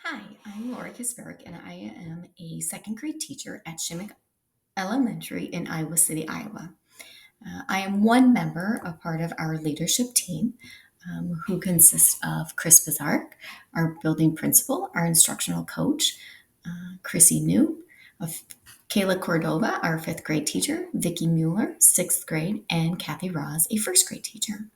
Hi, I'm Laura Kisberg, and I am a second grade teacher at Shimek Elementary in Iowa City, Iowa. I am one member, a part of our leadership team, who consists of Chris Bazark, our building principal, our instructional coach, Chrissy New, of Kayla Cordova, our fifth grade teacher, Vicki Mueller, sixth grade, and Kathy Ross, a first grade teacher.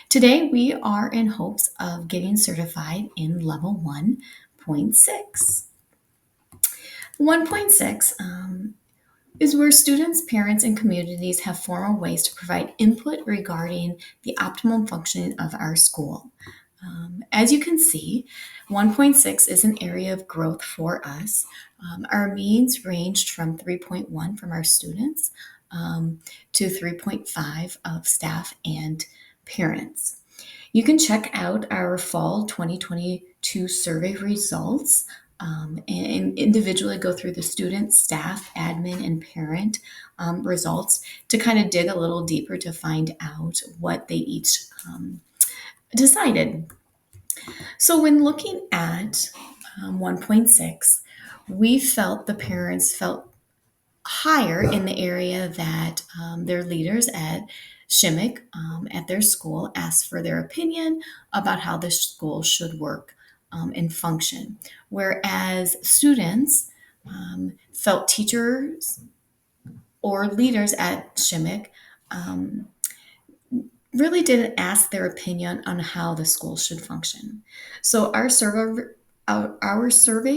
Today, we are in hopes of getting certified in level 1.6. 1.6 is where students, parents, and communities have formal ways to provide input regarding the optimum functioning of our school. As you can see, 1.6 is an area of growth for us. Our means ranged from 3.1 from our students to 3.5 of staff and parents. You can check out our fall 2022 survey results and individually go through the student, staff, admin, and parent results to kind of dig a little deeper to find out what they each decided. So, when looking at 1.6, we felt the parents felt higher in the area that their leaders at Shimek at their school asked for their opinion about how the school should work and function. Whereas students felt teachers or leaders at Shimek really didn't ask their opinion on how the school should function. So our survey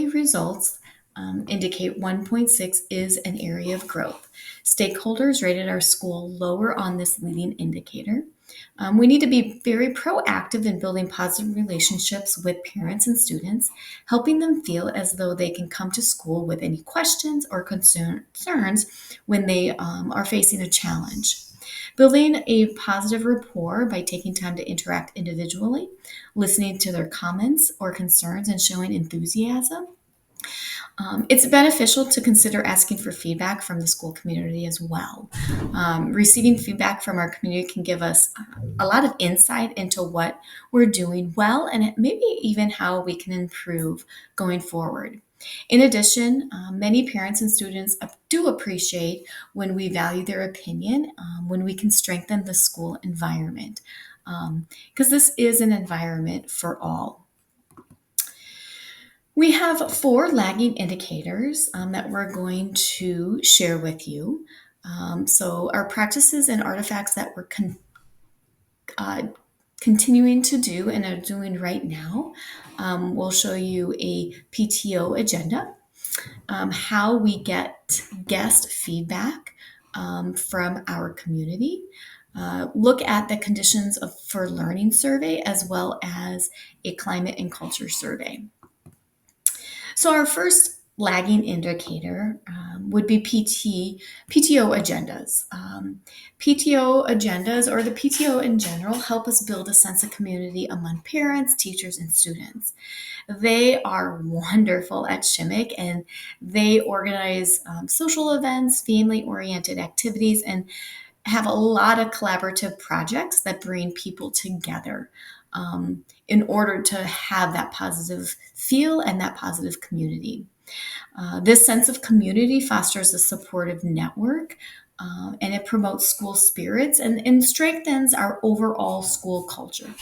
results indicate 1.6 is an area of growth. Stakeholders rated our school lower on this leading indicator. We need to be very proactive in building positive relationships with parents and students, helping them feel as though they can come to school with any questions or concerns when they are facing a challenge. Building a positive rapport by taking time to interact individually, listening to their comments or concerns, and showing enthusiasm. It's beneficial to consider asking for feedback from the school community as well. Receiving feedback from our community can give us a lot of insight into what we're doing well and maybe even how we can improve going forward. In addition, many parents and students do appreciate when we value their opinion, when we can strengthen the school environment, because this is an environment for all. We have four lagging indicators that we're going to share with you. So, our practices and artifacts that we're uh, continuing to do and are doing right now. We'll show you a PTO agenda, how we get guest feedback from our community. Look at the conditions for learning survey as well as a climate and culture survey. So our first lagging indicator would be PTO agendas. PTO agendas, or the PTO in general, help us build a sense of community among parents, teachers, and students. They are wonderful at Shimek, and they organize social events, family-oriented activities, and have a lot of collaborative projects that bring people together in order to have that positive feel and that positive community. This sense of community fosters a supportive network and it promotes school spirits and strengthens our overall school culture.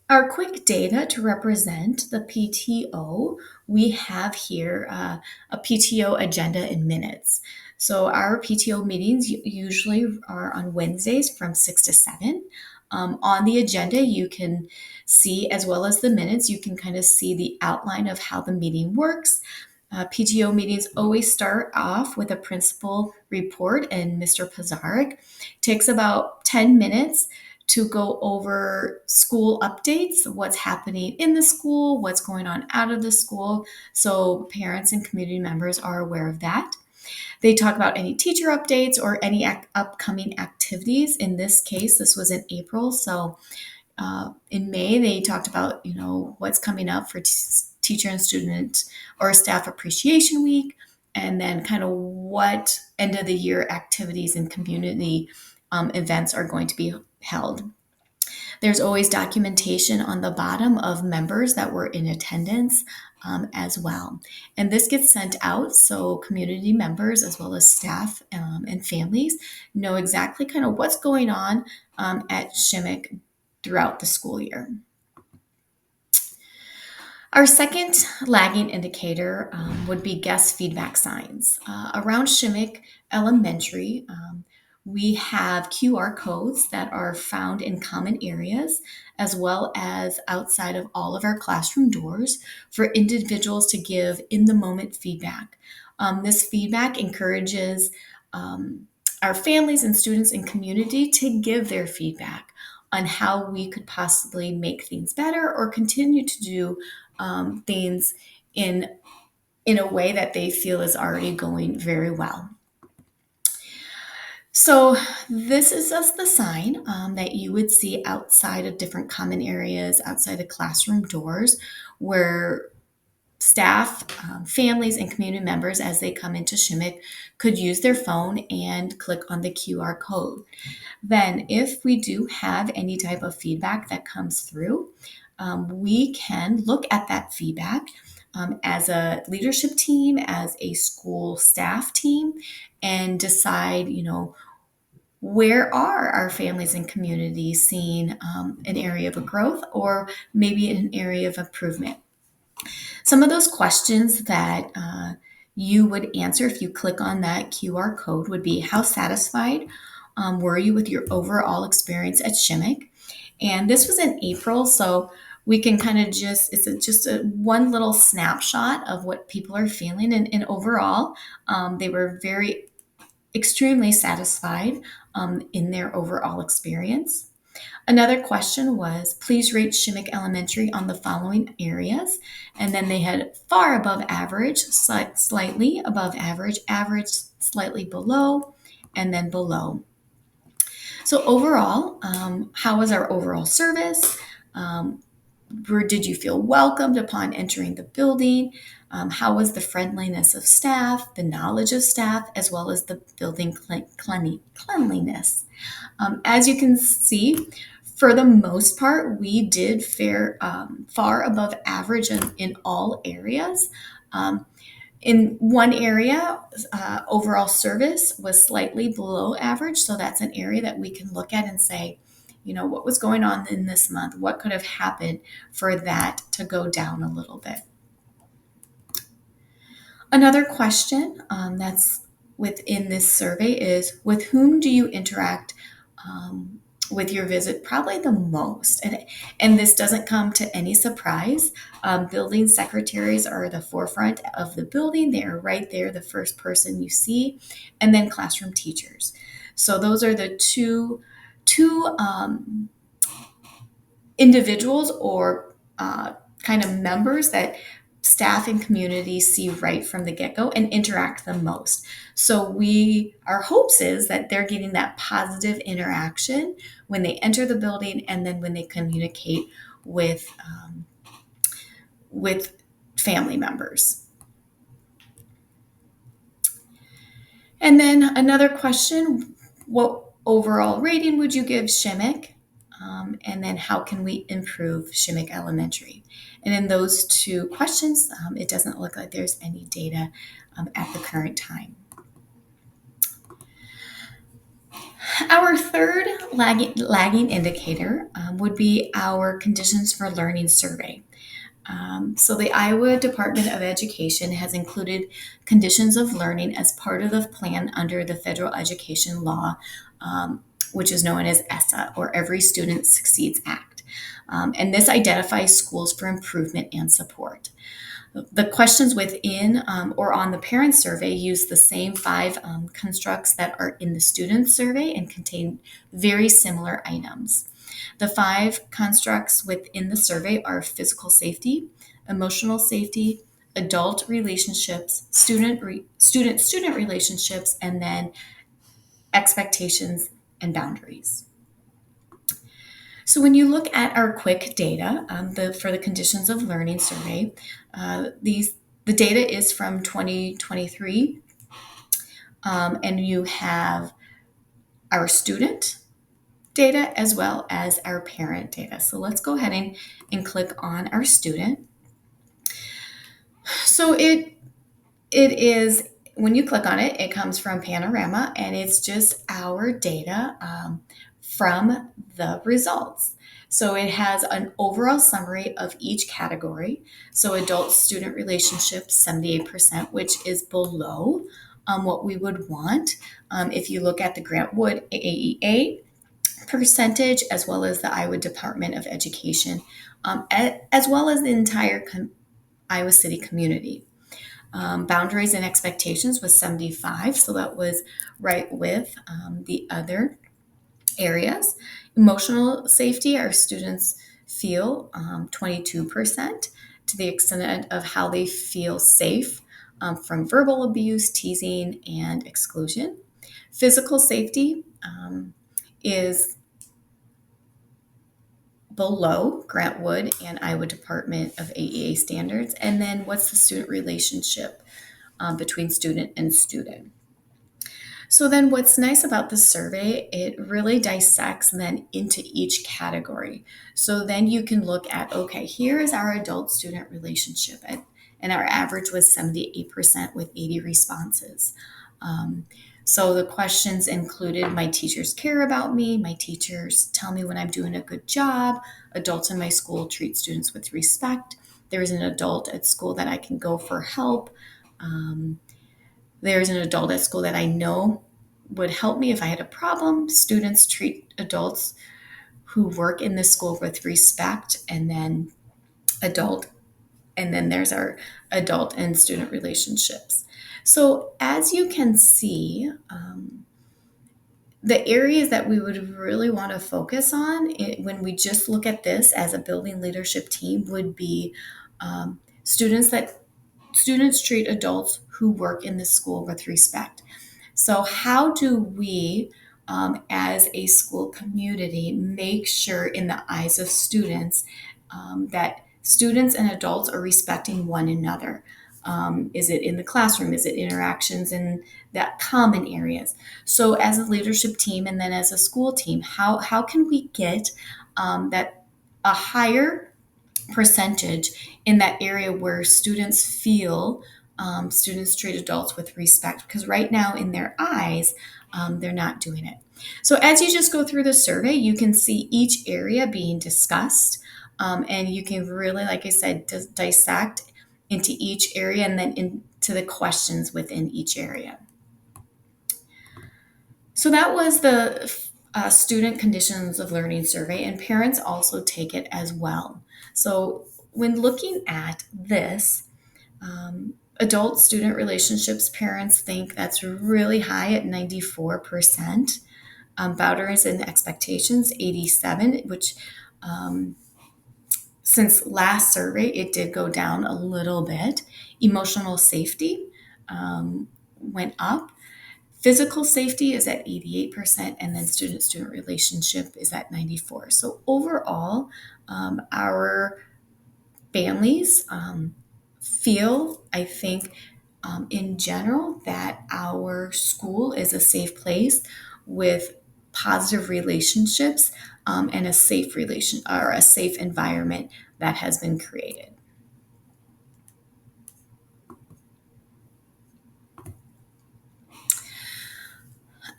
Our quick data to represent the PTO, we have here a PTO agenda in minutes. So our PTO meetings usually are on Wednesdays from 6 to 7. On the agenda, you can see, as well as the minutes, you can kind of see the outline of how the meeting works. PTO meetings always start off with a principal report, and Mr. Pizarnik takes about 10 minutes to go over school updates, what's happening in the school, what's going on out of the school, so parents and community members are aware of that. They talk about any teacher updates or any upcoming activities. In this case, this was in April, so in May they talked about what's coming up for teacher and student or staff appreciation week, and then kind of what end of the year activities and community events are going to be held. There's always documentation on the bottom of members that were in attendance as well. And this gets sent out so community members as well as staff and families know exactly kind of what's going on at Shimek throughout the school year. Our second lagging indicator would be guest feedback signs. Around Shimek Elementary, we have QR codes that are found in common areas as well as outside of all of our classroom doors for individuals to give in the moment feedback. This feedback encourages our families and students and community to give their feedback on how we could possibly make things better or continue to do things in in a way that they feel is already going very well. So this is just the sign that you would see outside of different common areas, outside of classroom doors, where staff, families, and community members, as they come into Shimek, could use their phone and click on the QR code. Then, if we do have any type of feedback that comes through, we can look at that feedback as a leadership team, as a school staff team, and decide, where are our families and communities seeing an area of growth or maybe an area of improvement. Some of those questions that you would answer if you click on that QR code would be: how satisfied were you with your overall experience at Shimek? And this was in April, so we can kind of just a one little snapshot of what people are feeling. And overall, they were very extremely satisfied in their overall experience. Another question was, please rate Shimek Elementary on the following areas. And then they had far above average, slightly above average, average, slightly below, and then below. So overall, how was our overall service? Where did you feel welcomed upon entering the building? How was the friendliness of staff, the knowledge of staff, as well as the building cleanliness? As you can see, for the most part, we did fare far above average in all areas. In one area, overall service was slightly below average. So that's an area that we can look at and say, what was going on in this month? What could have happened for that to go down a little bit? Another question that's within this survey is, with whom do you interact with your visit probably the most? And this doesn't come to any surprise. Building secretaries are the forefront of the building. They are right there, the first person you see, and then classroom teachers. So those are the two individuals or kind of members that staff and community see right from the get-go and interact the most. So our hopes is that they're getting that positive interaction when they enter the building and then when they communicate with family members. And then another question, what overall rating would you give Shimek? And then how can we improve Shimek Elementary? And in those two questions, it doesn't look like there's any data at the current time. Our third lagging indicator would be our conditions for learning survey. So the Iowa Department of Education has included conditions of learning as part of the plan under the federal education law, which is known as ESSA, or Every Student Succeeds Act. And this identifies schools for improvement and support. The questions within or on the parent survey use the same 5 constructs that are in the student survey and contain very similar items. The 5 constructs within the survey are physical safety, emotional safety, adult relationships, student relationships, and then expectations and boundaries. So when you look at our quick data for the conditions of learning survey, the data is from 2023, and you have our student data as well as our parent data. So let's go ahead and click on our student. So it is, when you click on it, it comes from Panorama, and it's just our data from the results. So it has an overall summary of each category. So adult student relationships, 78%, which is below what we would want. If you look at the Grant Wood AEA percentage, as well as the Iowa Department of Education, as well as the entire Iowa City community. Boundaries and expectations was 75, so that was right with the other areas. Emotional safety, our students feel 22% to the extent of how they feel safe from verbal abuse, teasing, and exclusion. Physical safety is below Grant Wood and Iowa Department of AEA standards. And then what's the student relationship between student and student? So then what's nice about the survey, it really dissects then into each category. So then you can look at, okay, here is our adult student relationship. And our average was 78% with 80 responses. So the questions included: my teachers care about me, my teachers tell me when I'm doing a good job, adults in my school treat students with respect, there's an adult at school that I can go for help, there's an adult at school that I know would help me if I had a problem, students treat adults who work in this school with respect, and then adult, and then there's our adult and student relationships. So as you can see, the areas that we would really want to focus on when we just look at this as a building leadership team would be students treat adults who work in the school with respect. So how do we, as a school community, make sure in the eyes of students that students and adults are respecting one another? Is it in the classroom? Is it interactions in that common areas? So as a leadership team and then as a school team, how can we get that a higher percentage in that area where students feel students treat adults with respect? Because right now in their eyes, they're not doing it. So as you just go through the survey, you can see each area being discussed, and you can really, like I said, dissect into each area and then into the questions within each area. So that was the student conditions of learning survey, and parents also take it as well. So when looking at this, adult student relationships, parents think that's really high at 94%. Boundaries and expectations, 87, which since last survey, it did go down a little bit. Emotional safety went up. Physical safety is at 88%, and then student-student relationship is at 94. So overall, our families feel, I think, in general, that our school is a safe place with positive relationships and a safe relation or a safe environment that has been created.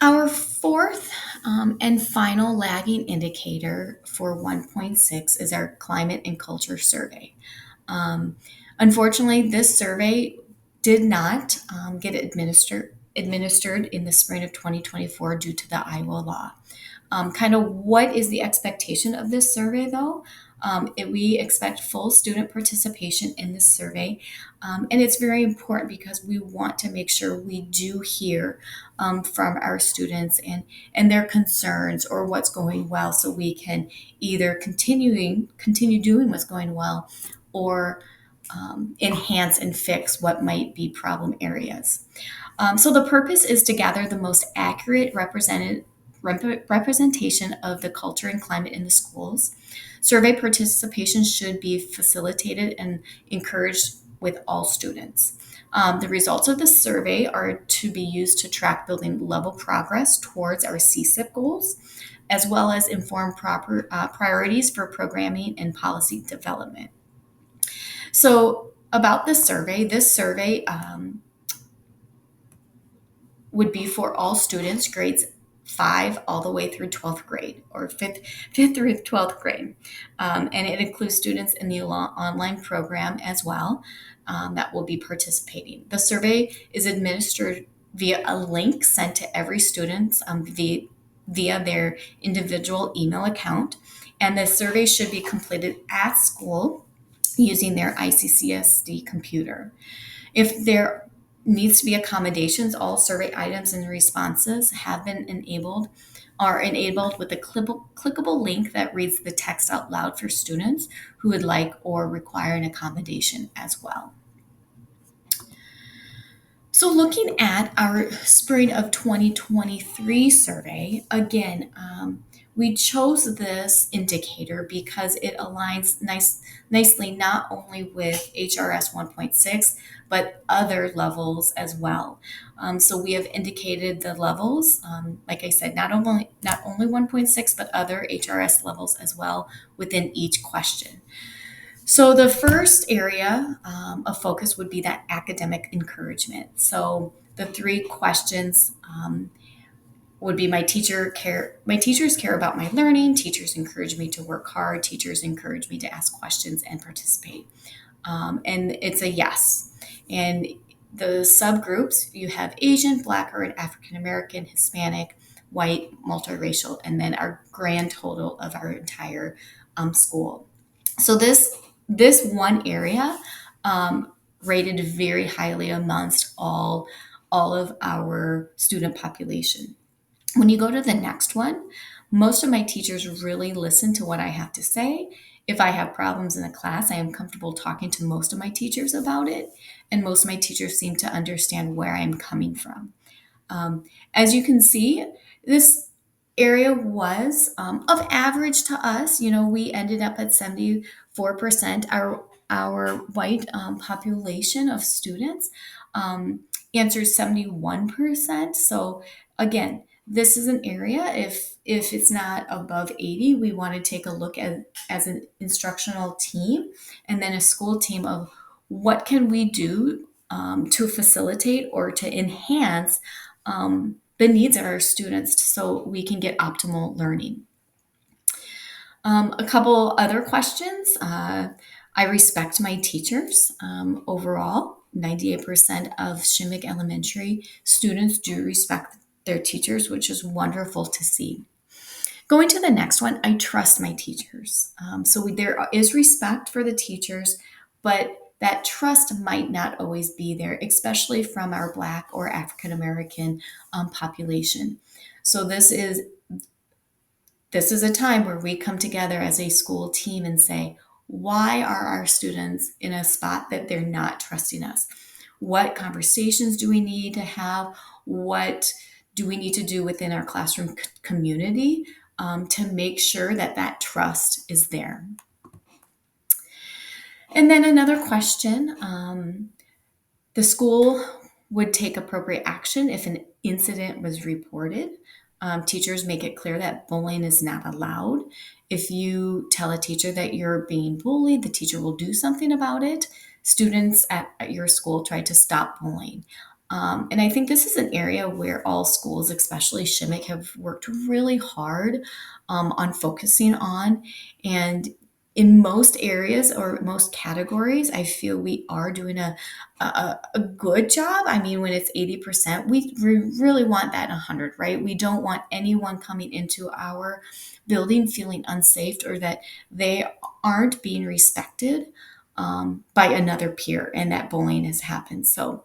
Our fourth and final lagging indicator for 1.6 is our climate and culture survey. Unfortunately, this survey did not get administered in the spring of 2024 due to the Iowa law. Kind of what is the expectation of this survey, though? We expect full student participation in this survey, and it's very important because we want to make sure we do hear from our students and their concerns or what's going well, so we can either continue doing what's going well or enhance and fix what might be problem areas. So the purpose is to gather the most accurate representation of the culture and climate in the schools. Survey participation should be facilitated and encouraged with all students. The results of the survey are to be used to track building level progress towards our CSIP goals. as well as inform proper priorities for programming and policy development. So, about this survey would be for all students, grades 5 all the way through 12th grade, or fifth through 12th grade. And it includes students in the online program as well that will be participating. The survey is administered via a link sent to every student via their individual email account. And the survey should be completed at school using their ICCSD computer. If there needs to be accommodations, all survey items and responses have been are enabled with a clickable link that reads the text out loud for students who would like or require an accommodation as well. So, looking at our spring of 2023 survey, again, we chose this indicator because it aligns nicely not only with HRS 1.6, but other levels as well. So, we have indicated the levels, like I said, not only 1.6, but other HRS levels as well within each question. So, the first area of focus would be that academic encouragement. So, the three questions would be my teachers care about my learning, teachers encourage me to work hard, teachers encourage me to ask questions and participate. And it's a yes. And the subgroups, you have Asian, Black or African American, Hispanic, white, multiracial, and then our grand total of our entire school. So this one area rated very highly amongst all of our student population. When you go to the next one, most of my teachers really listen to what I have to say. If I have problems in the class, I am comfortable talking to most of my teachers about it, and most of my teachers seem to understand where I'm coming from. As you can see, this area was of average to us. You know, we ended up at 74%. Our white population of students answered 71%. So again, this is an area, if it's not above 80, we want to take a look at as an instructional team and then a school team of what can we do to facilitate or to enhance the needs of our students so we can get optimal learning. A couple other questions. I respect my teachers. Overall, 98% of Shimek Elementary students do respect their teachers, which is wonderful to see. Going to the next one, I trust my teachers. So there is respect for the teachers, but that trust might not always be there, especially from our Black or African American population. So this is a time where we come together as a school team and say, why are our students in a spot that they're not trusting us? What conversations do we need to have? What do we need to do within our classroom community to make sure that that trust is there? And then another question, the school would take appropriate action if an incident was reported. Teachers make it clear that bullying is not allowed. If you tell a teacher that you're being bullied, the teacher will do something about it. Students at your school try to stop bullying. And I think this is an area where all schools, especially Shimek, have worked really hard on focusing on. And in most areas or most categories, I feel we are doing a good job. I mean, when it's 80%, we really want that 100, right? We don't want anyone coming into our building feeling unsafe or that they aren't being respected by another peer and that bullying has happened. So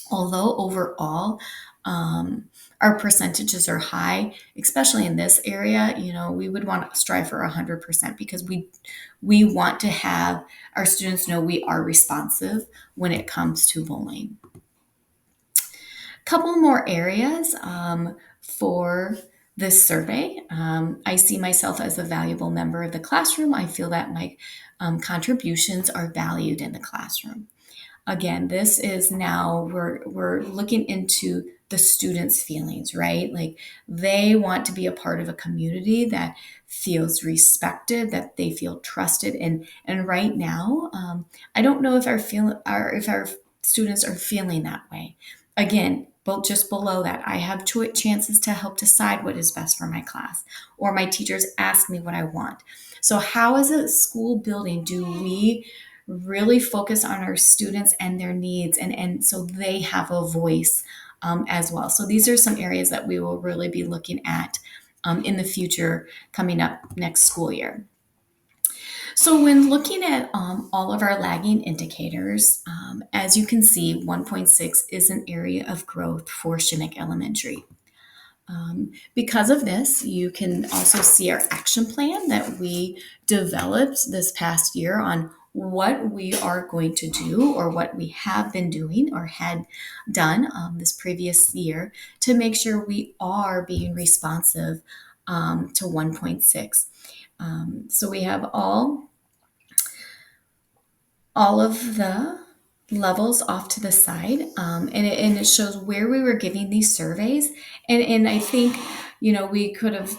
although overall our percentages are high, especially in this area, you know, we would want to strive for 100% because we want to have our students know we are responsive when it comes to bullying. Couple more areas for this survey. I see myself as a valuable member of the classroom. I feel that my contributions are valued in the classroom. Again, this is now we're looking into the students' feelings, right? Like they want to be a part of a community that feels respected, that they feel trusted. And right now, I don't know if our students are feeling that way. Again, but just below that, I have chances to help decide what is best for my class, or my teachers ask me what I want. So, how as a school building do we really focus on our students and their needs, and so they have a voice as well? So, these are some areas that we will really be looking at in the future coming up next school year. So, when looking at all of our lagging indicators, as you can see, 1.6 is an area of growth for Shimek Elementary. Because of this, you can also see our action plan that we developed this past year on what we are going to do, or what we have been doing or had done this previous year to make sure we are being responsive to 1.6. So we have all of the levels off to the side, and it shows where we were giving these surveys. And I think, we could have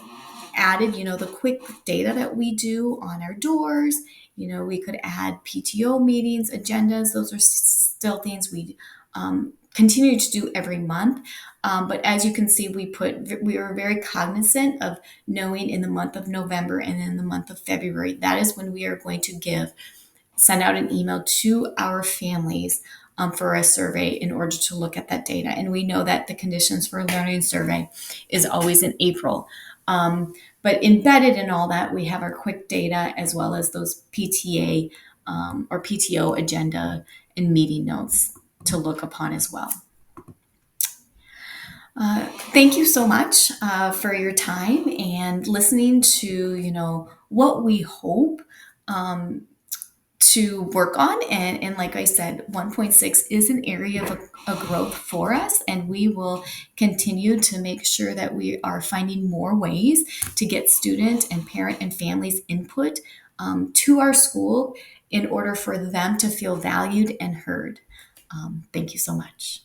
added, the quick data that we do on our doors. We could add PTO meetings, agendas. Those are still things we continue to do every month. But as you can see, we were very cognizant of knowing in the month of November and in the month of February, that is when we are going to send out an email to our families for a survey in order to look at that data. And we know that the conditions for learning survey is always in April. But embedded in all that, we have our quick data as well as those PTA or PTO agenda and meeting notes to look upon as well. Thank you so much for your time and listening to, what we hope to work on. And like I said, 1.6 is an area of a growth for us, and we will continue to make sure that we are finding more ways to get student and parent and families input to our school in order for them to feel valued and heard. Thank you so much.